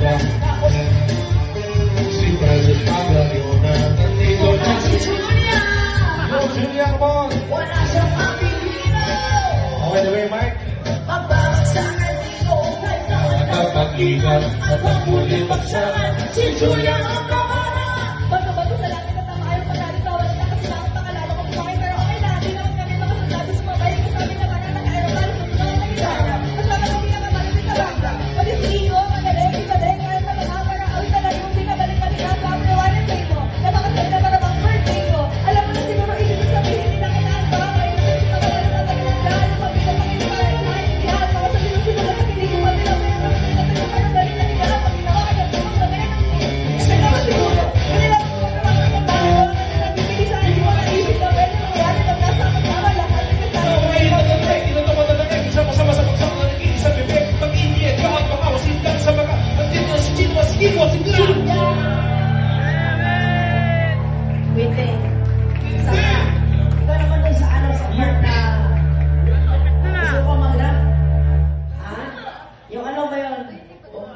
Si Francis Magario na nandito na si Julia! Julia, come on! Wala siyang mapipino! Okay na ba yung mic? Mababagsakan dito kay Nakapag-ingat at ang muli bagsakan si Julia ang pangalan. Bago-bago sa langit at ang ayaw panaligawan at nakasilang ang pangalala ko bumakay pero okay na, di naman kami mga sundalo sumabay kasabi naman ang naka-aeroplano sa mga nagigana. Mas mga kami nakabalik ng karanga. Pati si Iyo, magaling, ibalik, kahit na mga para awit na lang yung binabalik-balik na sa aprewanan kayo mo. Na makasal na para bang birthday ko. Alam mo na siguro ibig sabihin nila kinaanta. Kaya na kasi pagkakala na tagilandan. Pagkita pa kayo para naintindihan. Para sa sinusunod na hindi ko mabila. Pero parang galing na nila. Pag ginawa ka ng mga galing. Isa na siguro. Kanila po ang tao. Nagbibigay sa akin mo na isip na pwede mangyari na nasa kasama lahat ng kasama. Sama-sama sa pagsama ng nag-iisang bibig. Pag-iinit, kahit makawasin lang sa mga nandito si Chino, sige mo, sige lang! Wait, sana. Ikaw naman dun sa ano, sa part na